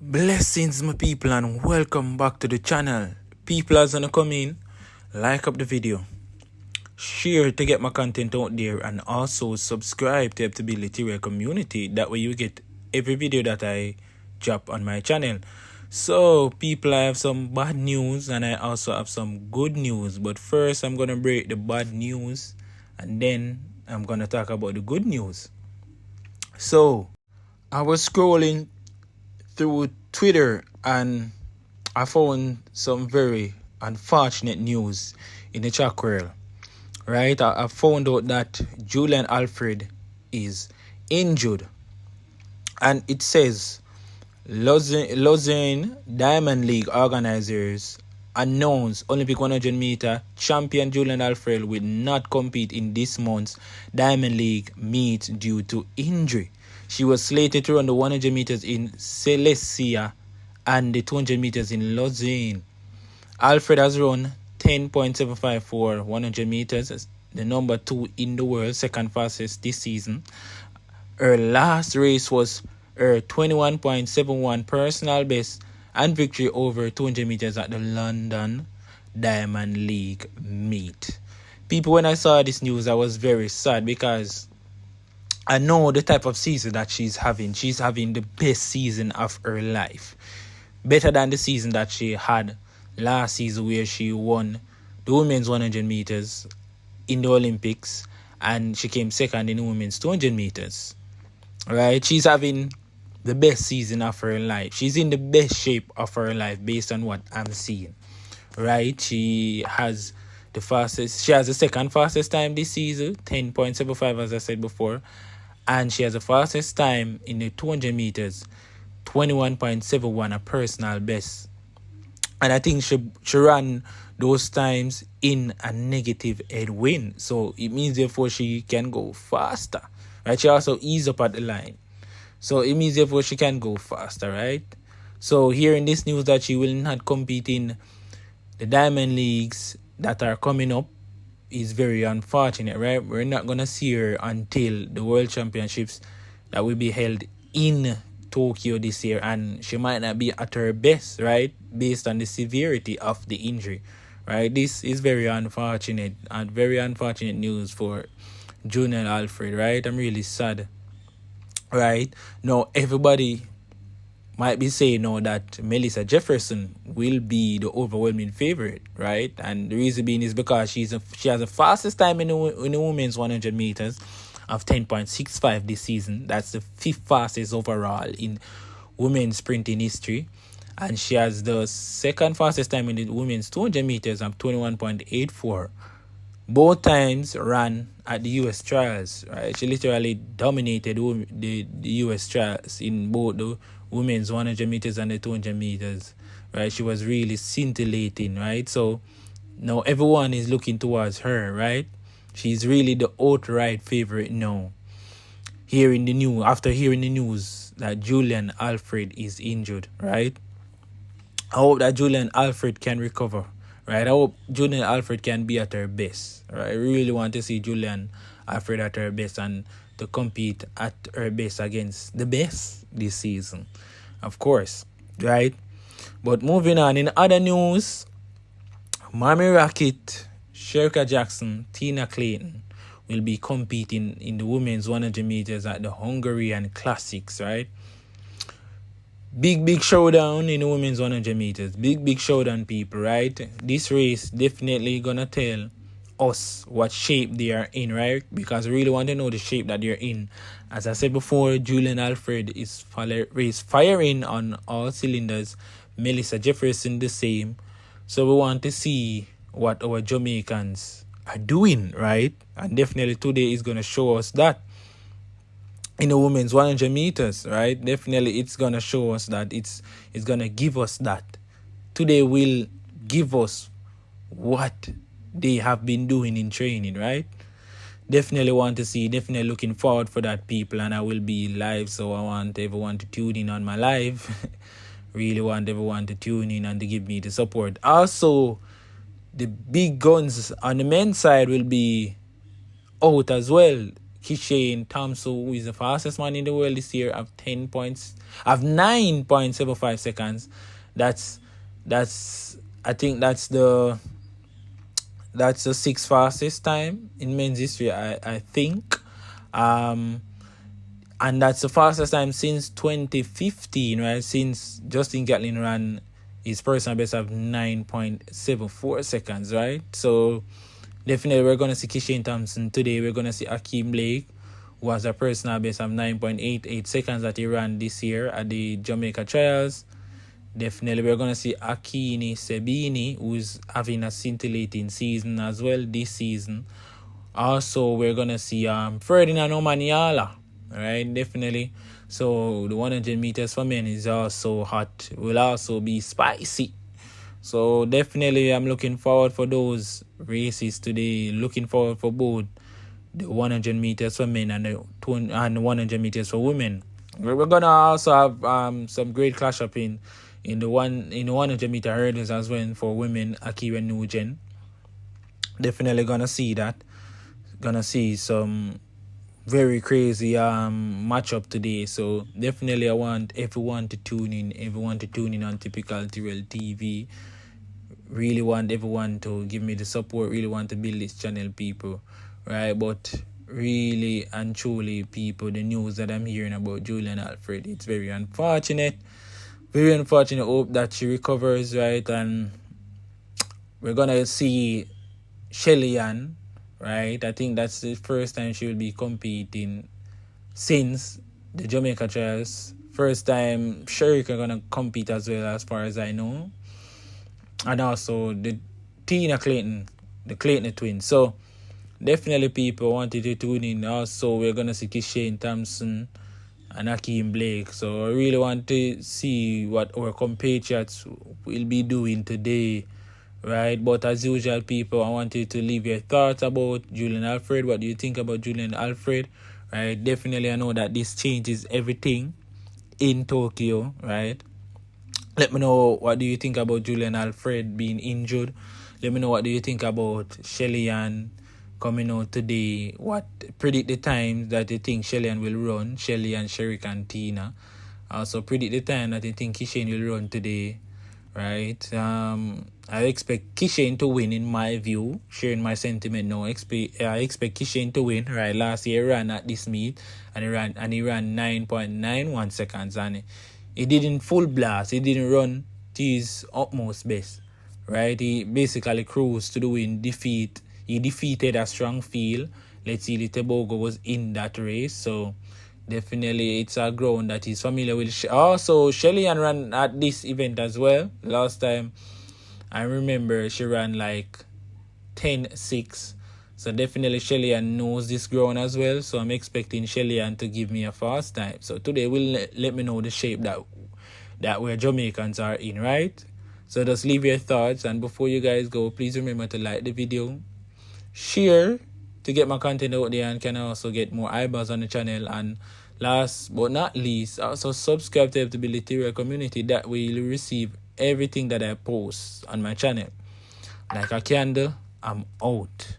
Blessings, my people, and welcome back to the channel. People as gonna come in, like up the video, share to get my content out there, and also subscribe to help to build the T-Real community. That way you get every video that I drop on my channel. So, people, I have some bad news and I also have some good news. But first, I'm gonna break the bad news, and then I'm gonna talk about the good news. So, I was scrolling through Twitter and I found some very unfortunate news in the chat world. Right? I found out that Julien Alfred is injured. And it says Lausanne Diamond League organizers announced Olympic 100-meter champion Julien Alfred will not compete in this month's Diamond League meet due to injury. She was slated to run the 100 meters in Shelly and the 200 meters in Lausanne. Alfred has run 10.75 for 100 meters, the number 2 in the world, second fastest this season. Her last race was her 21.71 personal best and victory over 200 meters at the London Diamond League meet. People, when I saw this news, I was very sad because I know the type of season that she's having. She's having the best season of her life. Better than the season that she had last season where she won the women's 100 meters in the Olympics and she came second in the women's 200 meters. Right? She's having the best season of her life. She's in the best shape of her life based on what I'm seeing. Right? She has the second fastest time this season, 10.75 as I said before. And she has the fastest time in the 200 meters, 21.71, a personal best. And I think she ran those times in a negative headwind. So it means therefore she can go faster. Right? She also eased up at the line. So it means therefore she can go faster, right? So hearing this news that she will not compete in the Diamond Leagues that are coming up is very unfortunate, right? We're not going to see her until the World Championships that will be held in Tokyo this year, and she might not be at her best, right? Based on the severity of the injury, right? This is very unfortunate and very unfortunate news for Julien Alfred, right? I'm really sad, right? Now, everybody might be saying now that Melissa Jefferson will be the overwhelming favorite, right? And the reason being is because she has the fastest time in the women's 100 meters of 10.65 this season. That's the 5th fastest overall in women's sprinting history. And she has the second fastest time in the women's 200 meters of 21.84. Both times ran at the US trials, right? She literally dominated the US trials in both the women's 100 meters and the 200 meters, right? She was really scintillating, right? So now everyone is looking towards her, right? She's really the outright favorite now. After hearing the news that Julien Alfred is injured, right? I hope that Julien Alfred can recover, right? I hope Julien Alfred can be at her best, right? I really want to see Julien Alfred at her best and to compete at her best against the best this season, of course, right? But moving on, in other news, Mommy Rocket, Shericka Jackson, Tina Clayton will be competing in the women's 100 meters at the Hungarian Classics, right? Big showdown in the women's 100 meters. Big showdown, people, right? This race definitely gonna tell us what shape they are in, right? Because we really want to know the shape that they're in. As I said before, Julien Alfred is firing on all cylinders. Melissa Jefferson the same. So we want to see what our Jamaicans are doing, right? And definitely today is going to show us that. In the women's 100 meters, right? Definitely it's going to show us that. It's going to give us that. Today will give us what they have been doing in training, right? Definitely want to see, definitely looking forward for that, people. And I will be live, so I want everyone to tune in on my live. Really want everyone to tune in and to give me the support. Also, the big guns on the men's side will be out as well. Kishane Thompson, who is the fastest man in the world this year, have 9.75 seconds. I think that's the sixth fastest time in men's history, I think. And that's the fastest time since 2015, right? Since Justin Gatlin ran his personal best of 9.74 seconds, right? So definitely we're going to see Kishane Thompson today. We're going to see Akeem Blake, who has a personal best of 9.88 seconds that he ran this year at the Jamaica Trials. Definitely we're going to see Akini Sebini, who's having a scintillating season as well this season. Also, we're going to see Ferdinand Omanyala, right? Definitely. So the 100 meters for men is also hot. Will also be spicy. So definitely I'm looking forward for those races today. Looking forward for both the 100 meters for men and the 100 meters for women. We're going to also have some great clash up in the 100 meter hurdles as well for women, Akira Nugent. Definitely gonna see that. Gonna see some very crazy matchup today. So definitely I want everyone to tune in on Typical Tyrell TV. Really want everyone to give me the support. Really want to build this channel, people. Right? But really and truly, people, the news that I'm hearing about Julien Alfred, it's very unfortunate. Very unfortunate. Hope that she recovers, right? And we're gonna see Shelly, right? I think that's the first time she will be competing since the Jamaica Trials. First time Shericka gonna compete as well, as far as I know. And also the Tina Clayton, the Clayton twins. So definitely people wanted to tune in. Also, we're gonna see Kishane Thompson and Akeem Blake. So I really want to see what our compatriots will be doing today, right? But as usual, people, I want you to leave your thoughts about Julien Alfred. What do you think about Julien Alfred, right? Definitely, I know that this changes everything in Tokyo, right? Let me know what do you think about Julien Alfred being injured. Let me know what do you think about Shelly coming out today. What predict the time that you think Shelly will run? Shelly and Shericka and Tina. Also predict the time that you think Kishane will run today. Right? I expect Kishane to win, in my view. Sharing my sentiment now. I expect Kishane to win. Right? Last year he ran at this meet and he ran 9.91 seconds, and he didn't full blast. He didn't run to his utmost best. Right? He basically cruised to the win. He defeated a strong field. Let's see, Tobago was in that race. So definitely it's a ground that he's familiar with. Also, Shelly ran at this event as well. Last time, I remember she ran like 10.6. So definitely Shelly knows this ground as well. So I'm expecting Shelly to give me a fast time. So today will let me know the shape that where Jamaicans are in, right? So just leave your thoughts. And before you guys go, please remember to like the video, share to get my content out there, and can also get more eyeballs on the channel. And last but not least, also subscribe to the Tyrell community. That way you'll receive everything that I post on my channel. Like a candle, I'm out.